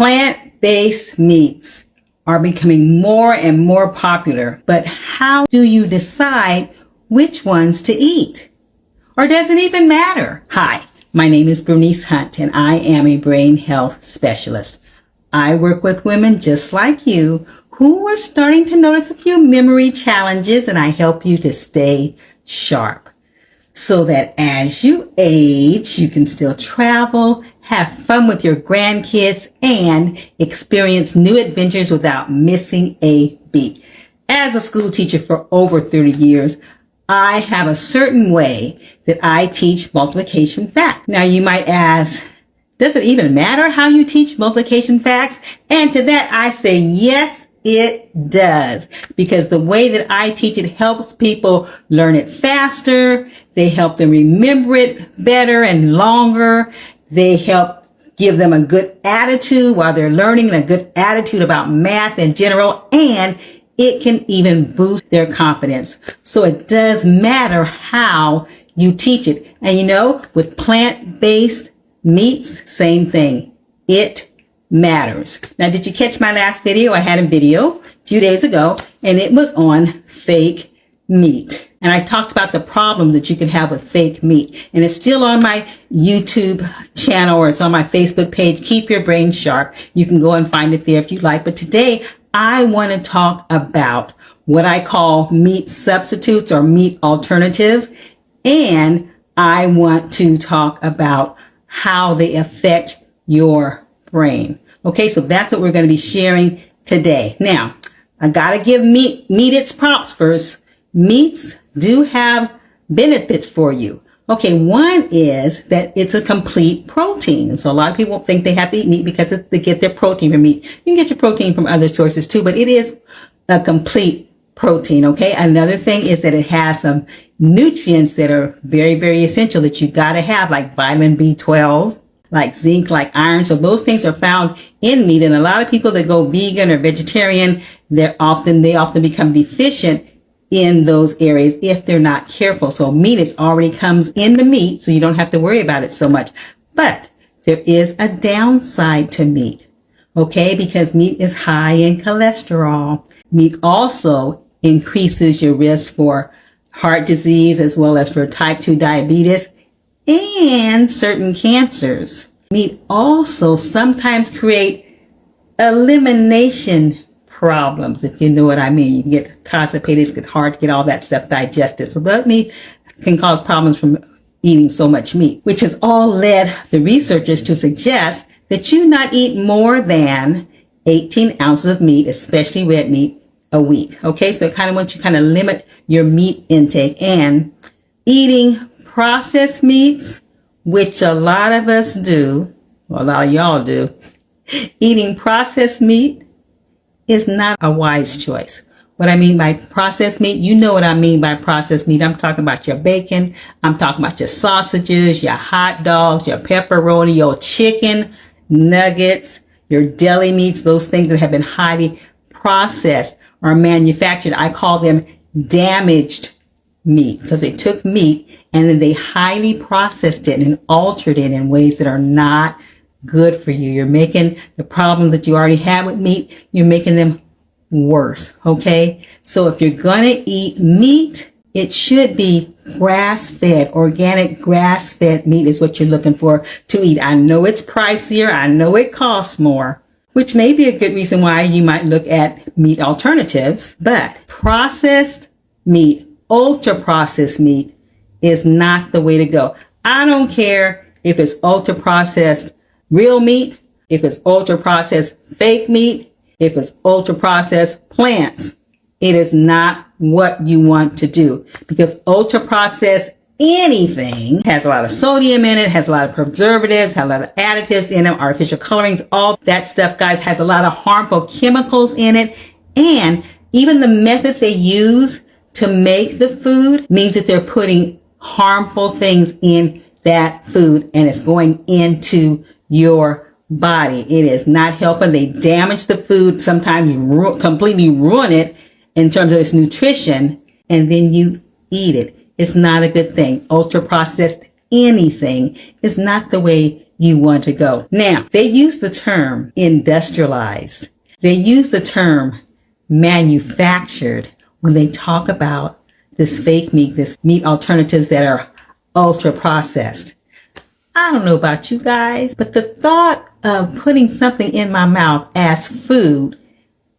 Plant-based meats are becoming more and more popular, but how do you decide which ones to eat? Or does it even matter? Hi, my name is Bernice Hunt, and I am a brain health specialist. I work with women just like you who are starting to notice a few memory challenges, and I help you to stay sharp so that as you age, you can still travel, have fun with your grandkids, and experience new adventures without missing a beat. As a school teacher for over 30 years, I have a certain way that I teach multiplication facts. Now you might ask, does it even matter how you teach multiplication facts? And to that I say, yes, it does. Because the way that I teach it helps people learn it faster. They help them remember it better and longer. They help give them a good attitude while they're learning, and a good attitude about math in general. And it can even boost their confidence. So it does matter how you teach it. And you know, with plant-based meats, same thing. It matters. Now, did you catch my last video? I had a video a few days ago, and it was on fake meat. And I talked about the problems that you can have with fake meat. And it's still on my YouTube channel, or it's on my Facebook page, Keep Your Brain Sharp. You can go and find it there if you like. But today, I want to talk about what I call meat substitutes or meat alternatives. And I want to talk about how they affect your brain. Okay, so that's what we're going to be sharing today. Now, I got to give meat its props first. Meats do have benefits for you. Okay, one is that it's a complete protein. So a lot of people think they have to eat meat because they get their protein from meat. You can get your protein from other sources too, but it is a complete protein, okay? Another thing is that it has some nutrients that are very, very essential that you got to have, like vitamin B12, like zinc, like iron. So those things are found in meat. And a lot of people that go vegan or vegetarian, they often become deficient in those areas if they're not careful. So meat already comes in the meat, so you don't have to worry about it so much. But there is a downside to meat, okay? Because meat is high in cholesterol. Meat also increases your risk for heart disease as well as for type 2 diabetes and certain cancers. Meat also sometimes create elimination problems, if you know what I mean. You can get constipated, it's hard to get all that stuff digested. So that meat can cause problems from eating so much meat, which has all led the researchers to suggest that you not eat more than 18 ounces of meat, especially red meat, a week. Okay, so it kind of wants you to limit your meat intake. And eating processed meats, which a lot of us do, well, a lot of y'all do, eating processed meat is not a wise choice. What I mean by processed meat, you know what I mean by processed meat. I'm talking about your bacon. I'm talking about your sausages, your hot dogs, your pepperoni, your chicken nuggets, your deli meats, those things that have been highly processed or manufactured. I call them damaged meat because they took meat and then they highly processed it and altered it in ways that are not good for you. You're making the problems that you already had with meat, you're making them worse, okay? So if you're going to eat meat, it should be grass-fed, organic grass-fed meat is what you're looking for to eat. I know it's pricier. I know it costs more, which may be a good reason why you might look at meat alternatives, but processed meat, ultra-processed meat is not the way to go. I don't care if it's ultra-processed real meat, if it's ultra-processed fake meat, if it's ultra-processed plants. It is not what you want to do, because ultra-processed anything has a lot of sodium in it, has a lot of preservatives, has a lot of additives in it, artificial colorings, all that stuff, guys, has a lot of harmful chemicals in it. And even the method they use to make the food means that they're putting harmful things in that food, and it's going into your body. It is not helping. They damage the food, sometimes completely ruin it in terms of its nutrition, and then you eat it. It's not a good thing. Ultra processed anything is not the way you want to go. Now, they use the term industrialized. They use the term manufactured when they talk about this fake meat, this meat alternatives that are ultra processed. I don't know about you guys, but the thought of putting something in my mouth as food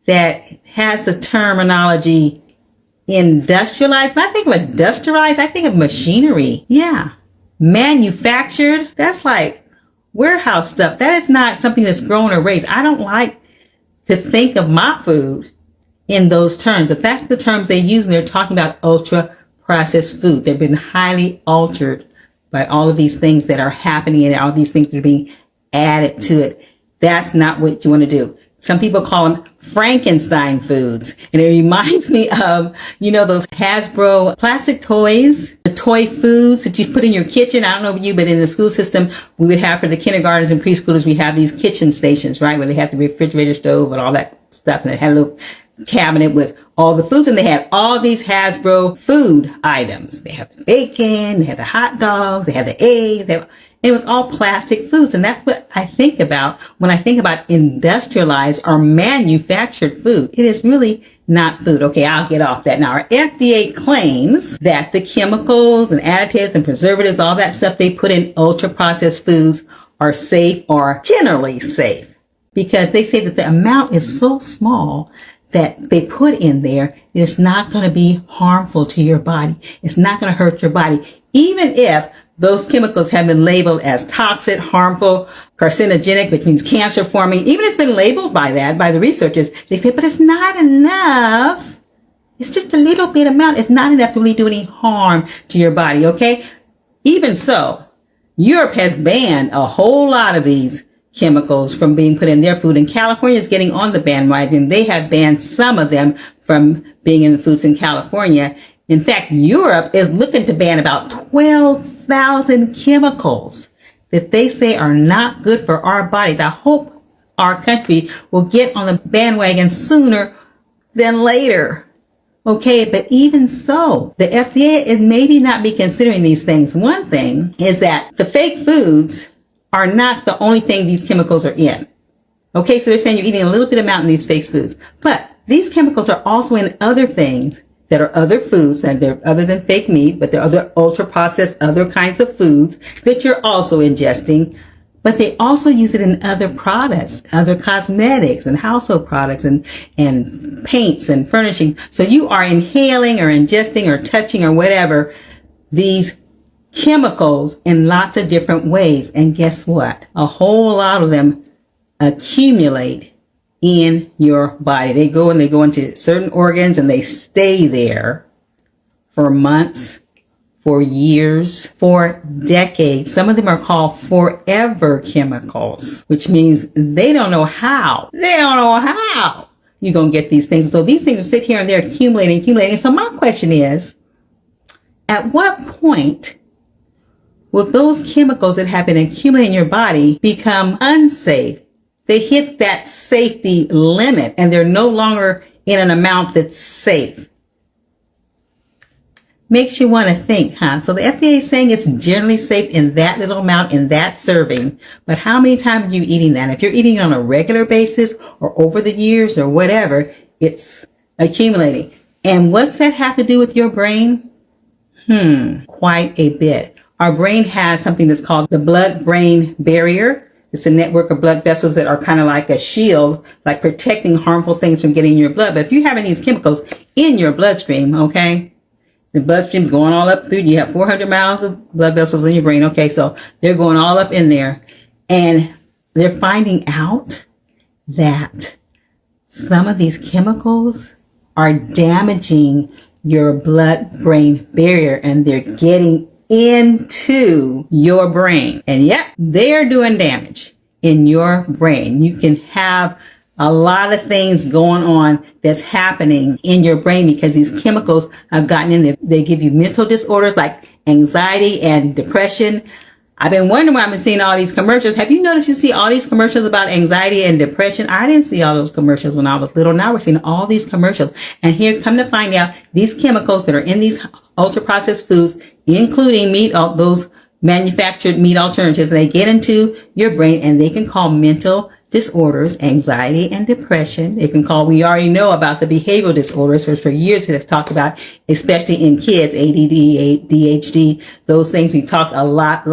that has the terminology industrialized, when I think of industrialized, I think of machinery. Yeah. Manufactured, that's like warehouse stuff. That is not something that's grown or raised. I don't like to think of my food in those terms, but that's the terms they use when they're talking about ultra processed food. They've been highly altered by all of these things that are happening and all these things that are being added to it. That's not what you want to do. Some people call them Frankenstein foods. And it reminds me of, those Hasbro plastic toys, the toy foods that you put in your kitchen. I don't know about you, but in the school system, we would have for the kindergartners and preschoolers, we have these kitchen stations, right? Where they have the refrigerator stove and all that stuff. And it had a little cabinet with all the foods. And they had all these Hasbro food items. They have the bacon, they had the hot dogs, they had the eggs, it was all plastic foods. And that's what I think about when I think about industrialized or manufactured food. It is really not food. Okay, I'll get off that. Now, our FDA claims that the chemicals and additives and preservatives, all that stuff they put in ultra processed foods are safe or generally safe because they say that the amount is so small that they put in there, it's not going to be harmful to your body. It's not going to hurt your body. Even if those chemicals have been labeled as toxic, harmful, carcinogenic, which means cancer forming. Even it's been labeled by that, by the researchers. They say, but it's not enough. It's just a little bit amount. It's not enough to really do any harm to your body, okay? Even so, Europe has banned a whole lot of these chemicals from being put in their food. And California is getting on the bandwagon. They have banned some of them from being in the foods in California. In fact, Europe is looking to ban about 12,000 chemicals that they say are not good for our bodies. I hope our country will get on the bandwagon sooner than later. Okay, but even so, the FDA is maybe not be considering these things. One thing is that the fake foods are not the only thing these chemicals are in. Okay, so they're saying you're eating a little bit amount in these fake foods. But these chemicals are also in other things that are other foods, and they're other than fake meat, but they're other ultra-processed, other kinds of foods that you're also ingesting. But they also use it in other products, other cosmetics and household products and paints and furnishing. So you are inhaling or ingesting or touching or whatever these chemicals in lots of different ways. And guess what? A whole lot of them accumulate in your body. They go into certain organs and they stay there for months, for years, for decades. Some of them are called forever chemicals, which means they don't know how you're going to get these things. So these things will sit here and they're accumulating. So my question is, at what point will those chemicals that have been accumulating in your body become unsafe? They hit that safety limit and they're no longer in an amount that's safe. Makes you want to think, huh? So the FDA is saying it's generally safe in that little amount, in that serving. But how many times are you eating that? If you're eating it on a regular basis or over the years or whatever, it's accumulating. And what's that have to do with your brain? Quite a bit. Our brain has something that's called the blood-brain barrier. It's a network of blood vessels that are kind of like a shield, like protecting harmful things from getting in your blood. But if you're having these chemicals in your bloodstream, okay, the bloodstream going all up through, you have 400 miles of blood vessels in your brain. Okay, so they're going all up in there. And they're finding out that some of these chemicals are damaging your blood-brain barrier and they're getting into your brain. And yep, they are doing damage in your brain. You can have a lot of things going on that's happening in your brain because these chemicals have gotten in there. They give you mental disorders like anxiety and depression. I've been wondering why I've been seeing all these commercials. Have you noticed you see all these commercials about anxiety and depression? I didn't see all those commercials when I was little. Now we're seeing all these commercials. And here, come to find out, these chemicals that are in these ultra-processed foods, including meat, those manufactured meat alternatives. They get into your brain and they can cause mental disorders, anxiety and depression. It can call, we already know about the behavioral disorders, which for years we have talked about, especially in kids, ADD, ADHD, those things. We've talked a lot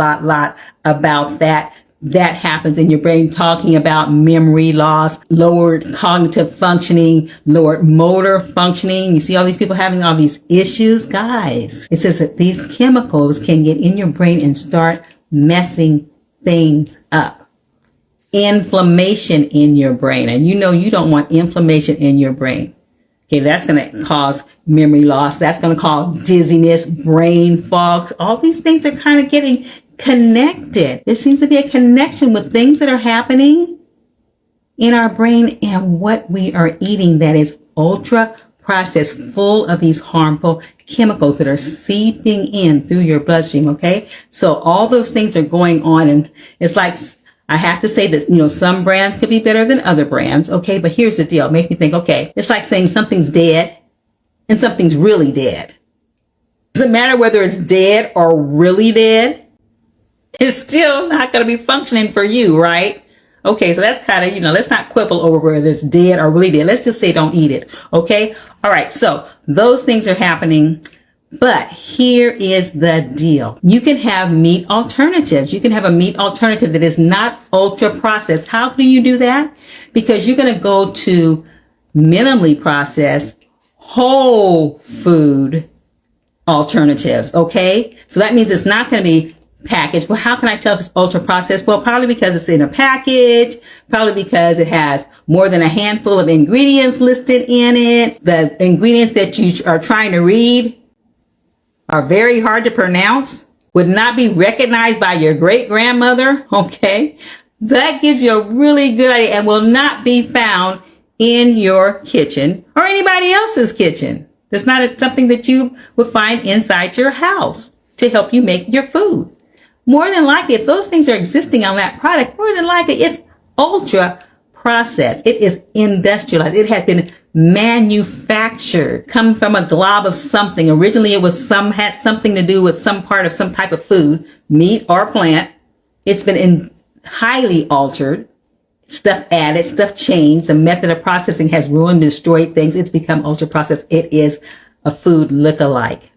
about that. That happens in your brain, talking about memory loss, lowered cognitive functioning, lowered motor functioning. You see all these people having all these issues. Guys, it says that these chemicals can get in your brain and start messing things up. Inflammation in your brain. And you know you don't want inflammation in your brain. Okay, that's going to cause memory loss. That's going to cause dizziness, brain fog. All these things are kind of getting connected. There seems to be a connection with things that are happening in our brain and what we are eating that is ultra processed, full of these harmful chemicals that are seeping in through your bloodstream. Okay. So all those things are going on, and it's like, I have to say this, some brands could be better than other brands. Okay. But here's the deal. It makes me think, okay, it's like saying something's dead and something's really dead. Doesn't matter whether it's dead or really dead. It's still not going to be functioning for you, right? Okay, so that's kind of, let's not quibble over whether it's dead or really dead. Let's just say don't eat it, okay? All right, so those things are happening, but here is the deal. You can have meat alternatives. You can have a meat alternative that is not ultra processed. How do you do that? Because you're going to go to minimally processed whole food alternatives, okay? So that means it's not going to be package. Well, how can I tell if it's ultra processed? Well, probably because it's in a package, probably because it has more than a handful of ingredients listed in it. The ingredients that you are trying to read are very hard to pronounce, would not be recognized by your great grandmother. Okay. That gives you a really good idea and will not be found in your kitchen or anybody else's kitchen. It's not something that you would find inside your house to help you make your food. More than likely, if those things are existing on that product, more than likely it's ultra processed. It is industrialized. It has been manufactured, come from a glob of something. Originally, it was had something to do with some part of some type of food, meat or plant. It's been highly altered, stuff added, stuff changed. The method of processing has ruined, destroyed things. It's become ultra processed. It is a food look-alike.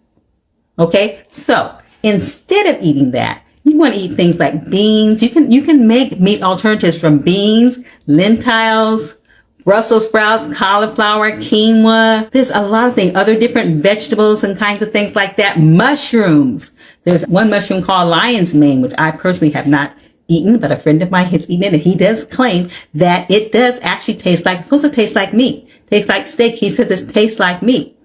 Okay, so instead of eating that, you want to eat things like beans. You can make meat alternatives from beans, lentils, Brussels sprouts, cauliflower, quinoa. There's a lot of things, other different vegetables and kinds of things like that. Mushrooms. There's one mushroom called lion's mane, which I personally have not eaten, but a friend of mine has eaten it, and he does claim that it does actually taste like, it's supposed to taste like meat, tastes like steak. He said this tastes like meat.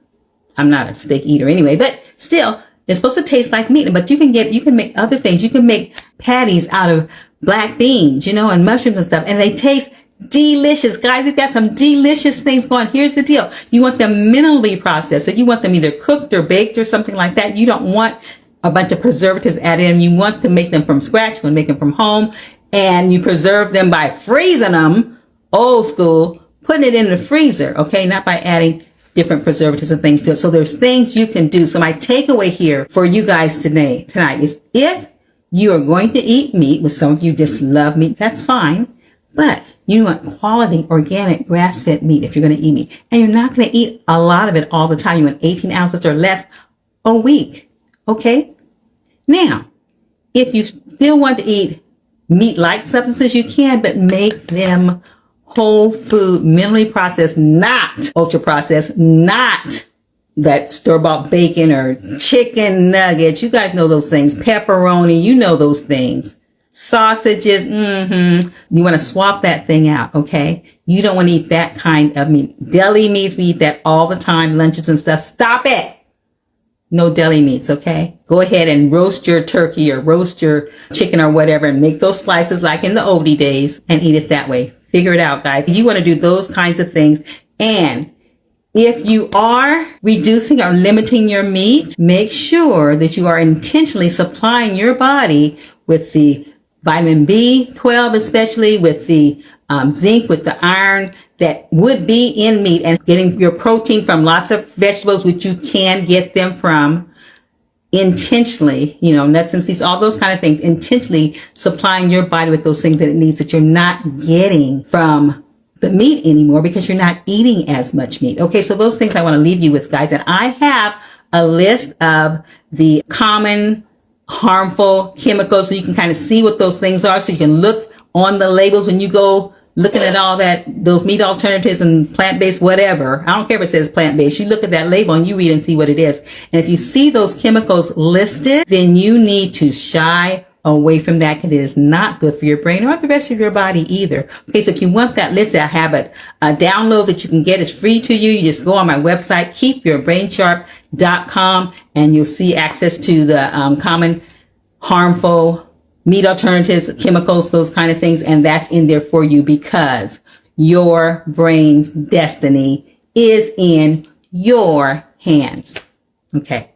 I'm not a steak eater anyway, but still, it's supposed to taste like meat, but you can make other things. You can make patties out of black beans, and mushrooms and stuff, and they taste delicious. Guys, they've got some delicious things going. Here's the deal. You want them minimally processed. So you want them either cooked or baked or something like that. You don't want a bunch of preservatives added in. You want to make them from scratch. You want to make them from home, and you preserve them by freezing them, old school, putting it in the freezer, okay? Not by adding different preservatives and things to it. So there's things you can do. So my takeaway here for you guys tonight is if you are going to eat meat, with some of you just love meat, that's fine. But you want quality, organic, grass-fed meat if you're going to eat meat. And you're not going to eat a lot of it all the time. You want 18 ounces or less a week. Okay? Now, if you still want to eat meat-like substances, you can, but make them whole food, minimally processed, not ultra processed, not that store-bought bacon or chicken nuggets. You guys know those things. Pepperoni, you know those things. Sausages, You want to swap that thing out, okay? You don't want to eat that kind of meat. Deli meats, we eat that all the time, lunches and stuff. Stop it! No deli meats, okay? Go ahead and roast your turkey or roast your chicken or whatever and make those slices like in the oldie days and eat it that way. Figure it out, guys. You want to do those kinds of things. And if you are reducing or limiting your meat, make sure that you are intentionally supplying your body with the vitamin B12, especially with the zinc, with the iron that would be in meat, and getting your protein from lots of vegetables, which you can get them from. intentionally, nuts and seeds, all those kind of things, intentionally supplying your body with those things that it needs that you're not getting from the meat anymore because you're not eating as much meat. Okay, so those things I want to leave you with, guys. And I have a list of the common harmful chemicals so you can kind of see what those things are, so you can look on the labels when you go looking at all those meat alternatives and plant-based whatever. I don't care if it says plant-based. You look at that label and you read and see what it is. And if you see those chemicals listed, then you need to shy away from that because it is not good for your brain or the rest of your body either. Okay, so if you want that listed, I have a download that you can get. It's free to you. You just go on my website, keepyourbrainsharp.com, and you'll see access to the common harmful meat alternatives, chemicals, those kind of things. And that's in there for you because your brain's destiny is in your hands. Okay.